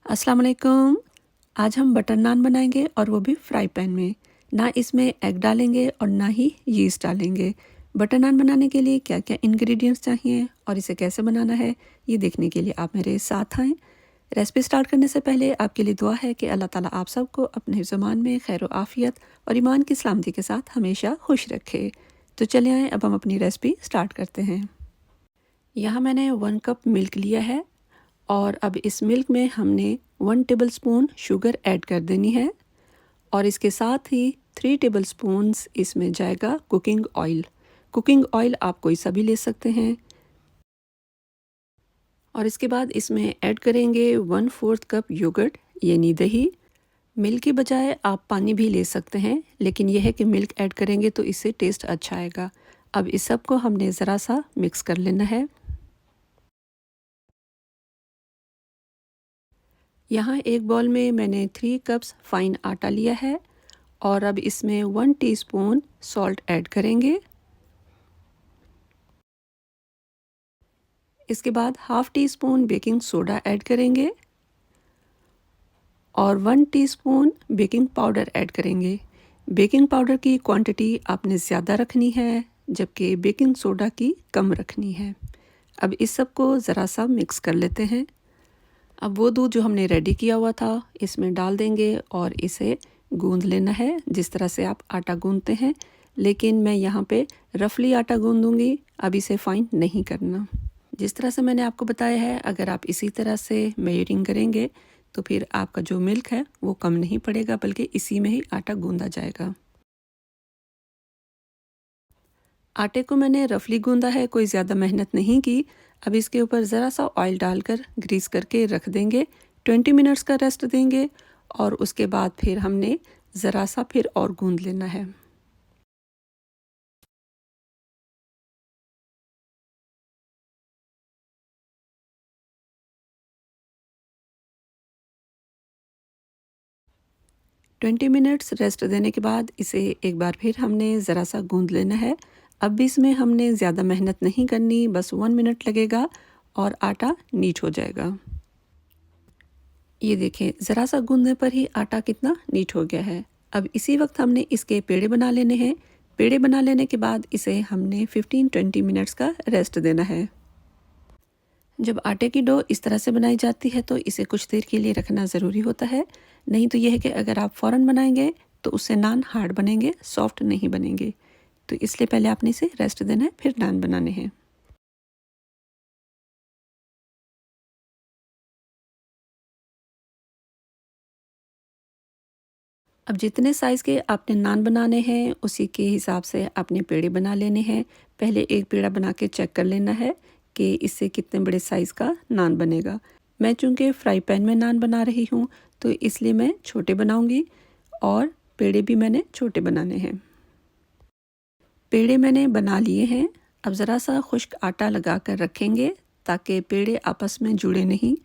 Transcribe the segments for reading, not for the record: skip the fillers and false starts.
अस्सलाम वालेकुम। आज हम बटर नान बनाएंगे और वो भी फ्राई पैन में। ना इसमें एग डालेंगे और ना ही यीस्ट डालेंगे। बटर नान बनाने के लिए क्या क्या इंग्रेडिएंट्स चाहिए और इसे कैसे बनाना है, ये देखने के लिए आप मेरे साथ आएँ। रेसिपी स्टार्ट करने से पहले आपके लिए दुआ है कि अल्लाह ताला आप सबको अपने ज़ुबान में खैर व आफ़ियत और ईमान की सलामती के साथ हमेशा खुश रखे। तो चलिए आएँ, अब हम अपनी रेसिपी स्टार्ट करते हैं। यहाँ मैंने 1 कप मिल्क लिया है और अब इस मिल्क में हमने 1 टेबलस्पून शुगर ऐड कर देनी है और इसके साथ ही 3 टेबलस्पून्स इसमें जाएगा कुकिंग ऑयल। कुकिंग ऑयल आप कोई सा भी ले सकते हैं। और इसके बाद इसमें ऐड करेंगे 1/4 कप योगर्ट यानी दही। मिल्क के बजाय आप पानी भी ले सकते हैं, लेकिन यह है कि मिल्क ऐड करेंगे तो इससे टेस्ट अच्छा आएगा। अब इस सब को हमने ज़रा सा मिक्स कर लेना है। यहाँ एक बाउल में मैंने 3 कप्स फाइन आटा लिया है और अब इसमें 1 टीस्पून सॉल्ट ऐड करेंगे। इसके बाद half tea spoon baking soda add करेंगे और 1 टीस्पून बेकिंग पाउडर ऐड करेंगे। बेकिंग पाउडर की क्वांटिटी आपने ज़्यादा रखनी है, जबकि बेकिंग सोडा की कम रखनी है। अब इस सब को ज़रा सा मिक्स कर लेते हैं। अब वो दूध जो हमने रेडी किया हुआ था इसमें डाल देंगे और इसे गूंद लेना है जिस तरह से आप आटा गूंदते हैं, लेकिन मैं यहाँ पे रफली आटा गूंदूंगी, अब इसे फाइन नहीं करना। जिस तरह से मैंने आपको बताया है, अगर आप इसी तरह से मेजरिंग करेंगे तो फिर आपका जो मिल्क है वो कम नहीं पड़ेगा, बल्कि इसी में ही आटा गूंदा जाएगा। आटे को मैंने रफली गूंदा है, कोई ज़्यादा मेहनत नहीं की। अब इसके ऊपर ज़रा सा ऑयल डालकर ग्रीस करके रख देंगे। 20 मिनट्स का रेस्ट देंगे और उसके बाद फिर हमने ज़रा सा फिर और गूंद लेना है। ट्वेंटी मिनट्स रेस्ट देने के बाद इसे एक बार फिर हमने ज़रा सा गूंद लेना है। अब भी इसमें हमने ज़्यादा मेहनत नहीं करनी, बस 1 मिनट लगेगा और आटा नीट हो जाएगा। ये देखें, ज़रा सा गूंदने पर ही आटा कितना नीट हो गया है। अब इसी वक्त हमने इसके पेड़े बना लेने हैं। पेड़े बना लेने के बाद इसे हमने 15-20 मिनट्स का रेस्ट देना है। जब आटे की डो इस तरह से बनाई जाती है तो इसे कुछ देर के लिए रखना ज़रूरी होता है, नहीं तो यह है कि अगर आप फ़ौरन बनाएंगे तो उससे नान हार्ड बनेंगे, सॉफ्ट नहीं बनेंगे। तो इसलिए पहले आपने इसे रेस्ट देना है, फिर नान बनाने हैं। अब जितने साइज़ के आपने नान बनाने हैं उसी के हिसाब से आपने पेड़े बना लेने हैं। पहले एक पेड़ा बना के चेक कर लेना है कि इससे कितने बड़े साइज़ का नान बनेगा। मैं चूँकि फ्राई पैन में नान बना रही हूँ तो इसलिए मैं छोटे बनाऊँगी और पेड़े भी मैंने छोटे बनाने हैं। पेड़े मैंने बना लिए हैं। अब ज़रा सा खुश्क आटा लगा कर रखेंगे ताकि पेड़े आपस में जुड़े नहीं।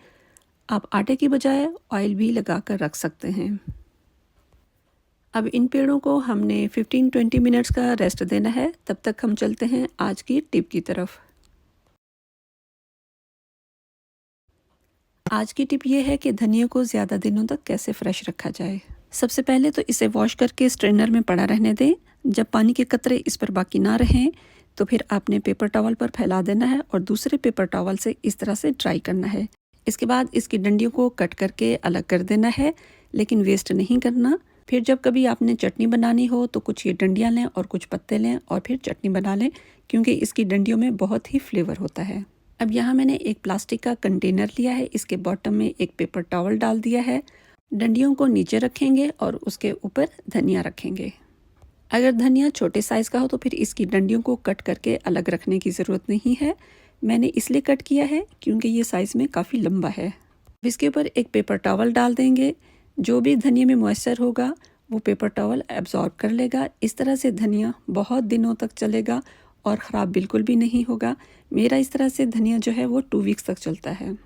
आप आटे की बजाय ऑयल भी लगा कर रख सकते हैं। अब इन पेड़ों को हमने 15-20 मिनट्स का रेस्ट देना है। तब तक हम चलते हैं आज की टिप की तरफ। आज की टिप ये है कि धनिया को ज़्यादा दिनों तक कैसे फ्रेश रखा जाए। सबसे पहले तो इसे वॉश करके स्ट्रेनर में पड़ा रहने दें। जब पानी के कतरे इस पर बाकी ना रहें तो फिर आपने पेपर टॉवल पर फैला देना है और दूसरे पेपर टॉवल से इस तरह से ड्राई करना है। इसके बाद इसकी डंडियों को कट करके अलग कर देना है, लेकिन वेस्ट नहीं करना। फिर जब कभी आपने चटनी बनानी हो तो कुछ ये डंडियाँ लें और कुछ पत्ते लें और फिर चटनी बना लें, क्योंकि इसकी डंडियों में बहुत ही फ्लेवर होता है। अब यहाँ मैंने एक प्लास्टिक का कंटेनर लिया है, इसके बॉटम में एक पेपर टॉवल डाल दिया है। डंडियों को नीचे रखेंगे और उसके ऊपर धनिया रखेंगे। अगर धनिया छोटे साइज़ का हो तो फिर इसकी डंडियों को कट करके अलग रखने की ज़रूरत नहीं है। मैंने इसलिए कट किया है क्योंकि ये साइज़ में काफ़ी लंबा है। अब इसके ऊपर एक पेपर टॉवल डाल देंगे। जो भी धनिया में मॉइस्चर होगा वो पेपर टॉवल एब्जॉर्ब कर लेगा। इस तरह से धनिया बहुत दिनों तक चलेगा और ख़राब बिल्कुल भी नहीं होगा। मेरा इस तरह से धनिया जो है वो 2 वीक्स तक चलता है।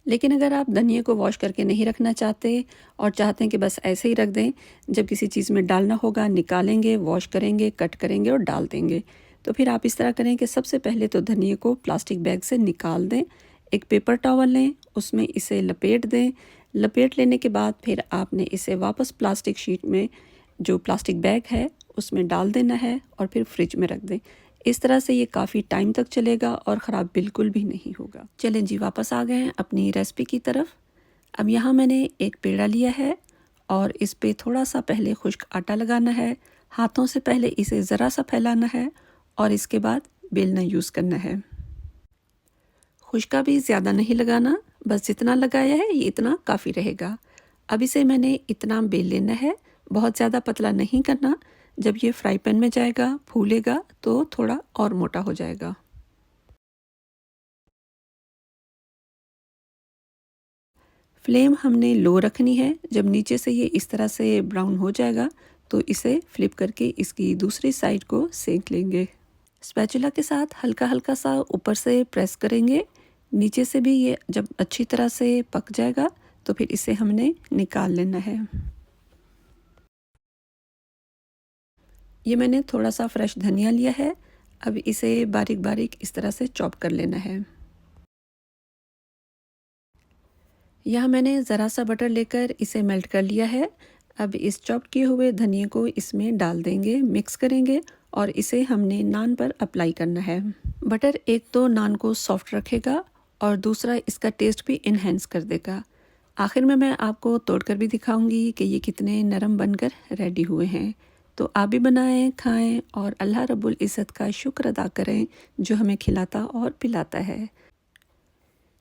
लेकिन अगर आप धनिया को वॉश करके नहीं रखना चाहते और चाहते हैं कि बस ऐसे ही रख दें, जब किसी चीज़ में डालना होगा निकालेंगे, वॉश करेंगे, कट करेंगे और डाल देंगे, तो फिर आप इस तरह करें कि सबसे पहले तो धनिया को प्लास्टिक बैग से निकाल दें। एक पेपर टॉवल लें, उसमें इसे लपेट दें, लपेट लेने के बाद फिर आपने इसे वापस प्लास्टिक शीट में, जो प्लास्टिक बैग है उसमें डाल देना है और फिर फ्रिज में रख दें। इस तरह से ये काफ़ी टाइम तक चलेगा और ख़राब बिल्कुल भी नहीं होगा। चलें जी, वापस आ गए हैं अपनी रेसिपी की तरफ। अब यहाँ मैंने एक पेड़ा लिया है और इस पे थोड़ा सा पहले खुश्क आटा लगाना है। हाथों से पहले इसे ज़रा सा फैलाना है और इसके बाद बेलना यूज़ करना है। खुश्का भी ज़्यादा नहीं लगाना, बस जितना लगाया है ये इतना काफ़ी रहेगा। अब इसे मैंने इतना बेल लेना है, बहुत ज़्यादा पतला नहीं करना। जब ये फ्राई पैन में जाएगा, फूलेगा तो थोड़ा और मोटा हो जाएगा। फ्लेम हमने लो रखनी है। जब नीचे से ये इस तरह से ब्राउन हो जाएगा तो इसे फ्लिप करके इसकी दूसरी साइड को सेक लेंगे। स्पैचुला के साथ हल्का हल्का सा ऊपर से प्रेस करेंगे। नीचे से भी ये जब अच्छी तरह से पक जाएगा तो फिर इसे हमने निकाल लेना है। ये मैंने थोड़ा सा फ्रेश धनिया लिया है। अब इसे बारीक बारीक इस तरह से चॉप कर लेना है। यहाँ मैंने ज़रा सा बटर लेकर इसे मेल्ट कर लिया है। अब इस चॉप किए हुए धनिए को इसमें डाल देंगे, मिक्स करेंगे और इसे हमने नान पर अप्लाई करना है। बटर एक तो नान को सॉफ्ट रखेगा और दूसरा इसका टेस्ट भी इन्हेंस कर देगा। आखिर में मैं आपको तोड़कर भी दिखाऊंगी कि ये कितने नरम बनकर रेडी हुए हैं। तो आप भी बनाएं, खाएं और अल्लाह रब्बुल इज़्ज़त का शुक्र अदा करें जो हमें खिलाता और पिलाता है।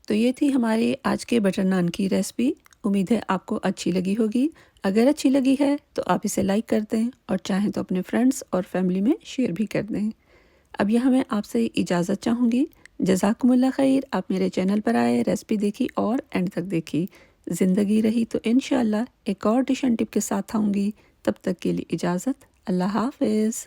तो ये थी हमारे आज के बटर नान की रेसिपी। उम्मीद है आपको अच्छी लगी होगी। अगर अच्छी लगी है तो आप इसे लाइक कर दें और चाहें तो अपने फ्रेंड्स और फैमिली में शेयर भी कर दें। अब यहाँ मैं आपसे इजाज़त चाहूँगी। जज़ाकुमुल्लाह खैर। आप मेरे चैनल पर आए, रेसिपी देखी और एंड तक देखी। ज़िंदगी रही तो इंशाअल्लाह एक और डिश एंड टिप के साथ आऊँगी। तब तक के लिए इजाज़त। अल्लाह हाफ़िज़।